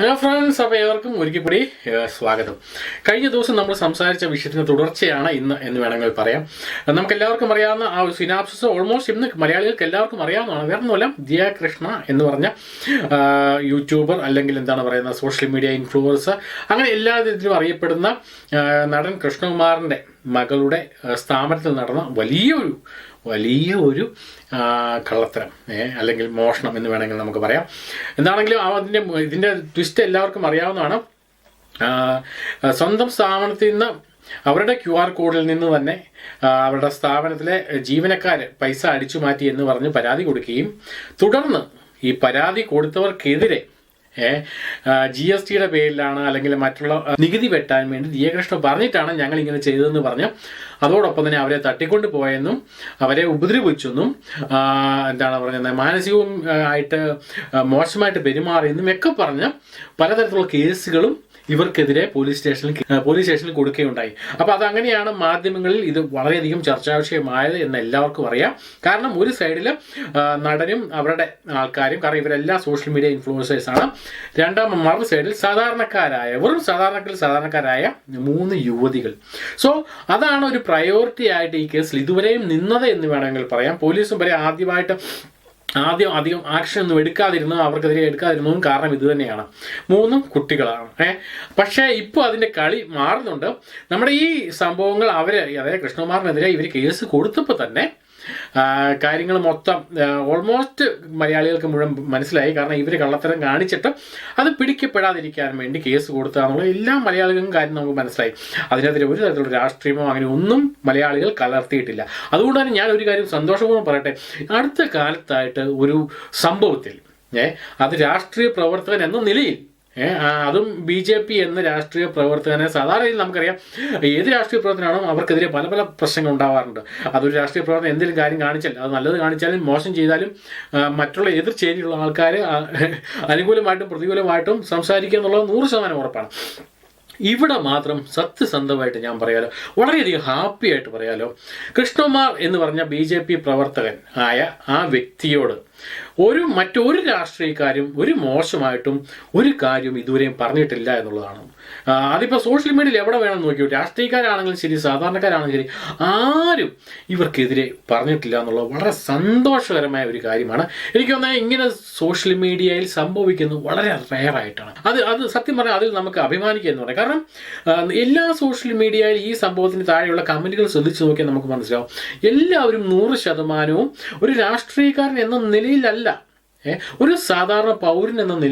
Hello friends, അപ്പോൾ ഏവർക്കും ഒരിക്കൽ കൂടി സ്വാഗതം. കഴിഞ്ഞ ദിവസം നമ്മൾ സംസാരിച്ച വിഷയത്തിന് തുടർച്ചയാണ് ഇന്ന് എന്ന് വേണമെങ്കിൽ പറയാം. നമുക്ക് എല്ലാവർക്കും അറിയാവുന്ന ആ ഒരു സിനാപ്സിസ് ഓൾമോസ്റ്റ് ഇന്ന് മലയാളികൾക്ക് എല്ലാവർക്കും അറിയാവുന്നതാണ്. വേറെ ഒന്നുമല്ല, ദിയ കൃഷ്ണ എന്ന് പറഞ്ഞ യൂട്യൂബർ അല്ലെങ്കിൽ എന്താണ് പറയുന്നത് സോഷ്യൽ മീഡിയ ഇൻഫ്ലുവൻസർ, അങ്ങനെ എല്ലാ രീതിയിലും അറിയപ്പെടുന്ന നടൻ കൃഷ്ണകുമാറിൻ്റെ മകളുടെ സ്ഥാപനത്തിൽ നടന്ന വലിയ ഒരു കള്ളത്തരം അല്ലെങ്കിൽ മോഷണം എന്ന് വേണമെങ്കിൽ നമുക്ക് പറയാം. എന്താണെങ്കിലും ഇതിൻ്റെ ട്വിസ്റ്റ് എല്ലാവർക്കും അറിയാവുന്നതാണ്. സ്വന്തം സ്ഥാപനത്തിൽ നിന്ന് അവരുടെ QR കോഡിൽ നിന്ന് തന്നെ അവരുടെ സ്ഥാപനത്തിലെ ജീവനക്കാർ പൈസ അടിച്ചു മാറ്റി എന്ന് പറഞ്ഞ് പരാതി കൊടുക്കുകയും തുടർന്ന് ഈ പരാതി കൊടുത്തവർക്കെതിരെ GSTയുടെ പേരിലാണ് അല്ലെങ്കിൽ മറ്റുള്ള നികുതി വെട്ടാൻ വേണ്ടി ദിയകൃഷ്ണ പറഞ്ഞിട്ടാണ് ഞങ്ങൾ ഇങ്ങനെ ചെയ്തതെന്ന് പറഞ്ഞ് അതോടൊപ്പം തന്നെ അവരെ തട്ടിക്കൊണ്ട് പോയെന്നും അവരെ ഉപദ്രവിച്ചെന്നും എന്താണ് പറയുന്നത് മാനസികവും ആയിട്ട് മോശമായിട്ട് പെരുമാറിയെന്നും ഒക്കെ പറഞ്ഞ് പലതരത്തിലുള്ള കേസുകളും ഇവർക്കെതിരെ പോലീസ് സ്റ്റേഷനിൽ കൊടുക്കുകയുണ്ടായി. അപ്പോൾ അതങ്ങനെയാണ് മാധ്യമങ്ങളിൽ ഇത് വളരെയധികം ചർച്ചാ വിഷയമായത് എന്ന് എല്ലാവർക്കും അറിയാം. കാരണം ഒരു സൈഡിൽ നടനും അവരുടെ ആൾക്കാരും, കാരണം ഇവരെല്ലാം സോഷ്യൽ മീഡിയ ഇൻഫ്ലുവൻസേഴ്സാണ്. മറു സൈഡിൽ വെറും സാധാരണക്കാരായ 3 യുവതികൾ. സോ അതാണ് ഒരു പ്രയോറിറ്റി ആയിട്ട് ഈ കേസിൽ ഇതുവരെയും നിന്നത് എന്ന് വേണമെങ്കിൽ പറയാം. പോലീസും വരെ ആദ്യം അധികം ആക്ഷൻ ഒന്നും അവർക്കെതിരെ എടുക്കാതിരുന്നതും കാരണം ഇത് തന്നെയാണ്. 3 കുട്ടികളാണ്. പക്ഷേ ഇപ്പോൾ അതിൻ്റെ കളി മാറുന്നുണ്ട്. നമ്മുടെ ഈ സംഭവങ്ങൾ അതായത് കൃഷ്ണകുമാറിനെതിരെ ഇവർ കേസ് കൊടുത്തപ്പോൾ തന്നെ കാര്യങ്ങൾ മൊത്തം ഓൾമോസ്റ്റ് മലയാളികൾക്ക് മുഴുവൻ മനസ്സിലായി. കാരണം ഇവർ കള്ളത്തരം കാണിച്ചിട്ട് അത് പിടിക്കപ്പെടാതിരിക്കാൻ വേണ്ടി കേസ് കൊടുത്താന്നുള്ള എല്ലാ മലയാളികൾക്കും കാര്യം നമുക്ക് മനസ്സിലായി. അതിനെതിരെ ഒരു തരത്തിലുള്ള രാഷ്ട്രീയമോ അങ്ങനെ ഒന്നും മലയാളികൾ കലർത്തിയിട്ടില്ല. അതുകൊണ്ട് തന്നെ ഞാൻ ഒരു കാര്യം സന്തോഷപൂർവ്വം പറയട്ടെ, അടുത്ത കാലത്തായിട്ട് ഒരു സംഭവത്തിൽ അത് രാഷ്ട്രീയ പ്രവർത്തകൻ എന്ന നിലയിൽ അതും BJP എന്ന രാഷ്ട്രീയ പ്രവർത്തകനെ സാധാരണ നമുക്കറിയാം, ഏത് രാഷ്ട്രീയ പ്രവർത്തനമാണോ അവർക്കെതിരെ പല പല പ്രശ്നങ്ങൾ ഉണ്ടാവാറുണ്ട്. അതൊരു രാഷ്ട്രീയ പ്രവർത്തനം എന്തെങ്കിലും കാര്യം കാണിച്ചാൽ, അത് നല്ലത് കാണിച്ചാലും മോശം ചെയ്താലും മറ്റുള്ള എതിർ ചേരിയുള്ള ആൾക്കാർ അനുകൂലമായിട്ടും പ്രതികൂലമായിട്ടും സംസാരിക്കുക എന്നുള്ളത് 100% ഉറപ്പാണ്. ഇവിടെ മാത്രം സത്യസന്ധമായിട്ട് ഞാൻ പറയാലോ, വളരെയധികം ഹാപ്പി ആയിട്ട് പറയാലോ, കൃഷ്ണകുമാർ എന്ന് പറഞ്ഞ BJP പ്രവർത്തകൻ ആയ ആ വ്യക്തിയോട് മറ്റൊരു രാഷ്ട്രീയക്കാരും ഒരു മോശമായിട്ടും ഒരു കാര്യവും ഇതുവരെയും പറഞ്ഞിട്ടില്ല എന്നുള്ളതാണ്. അതിപ്പോൾ സോഷ്യൽ മീഡിയയിൽ എവിടെ വേണം നോക്കിയോ, രാഷ്ട്രീയക്കാരാണെങ്കിലും ശരി സാധാരണക്കാരാണെങ്കിലും ശരി ആരും ഇവർക്കെതിരെ പറഞ്ഞിട്ടില്ല എന്നുള്ളത് വളരെ സന്തോഷകരമായ ഒരു കാര്യമാണ്. എനിക്ക് തോന്നുന്നത് ഇങ്ങനെ സോഷ്യൽ മീഡിയയിൽ സംഭവിക്കുന്നത് വളരെ റെയറായിട്ടാണ്. അത് സത്യം പറഞ്ഞാൽ അതിൽ നമുക്ക് അഭിമാനിക്കുക എന്ന് പറയാം. കാരണം എല്ലാ സോഷ്യൽ മീഡിയയിൽ ഈ സംഭവത്തിന് താഴെയുള്ള കമൻറ്റുകൾ ശ്രദ്ധിച്ചു നോക്കിയാൽ നമുക്ക് മനസ്സിലാവും, എല്ലാവരും 100% ഒരു രാഷ്ട്രീയക്കാരൻ എന്ന നിലയിലല്ല, ഒരു സാധാരണ പൗരൻ എന്ന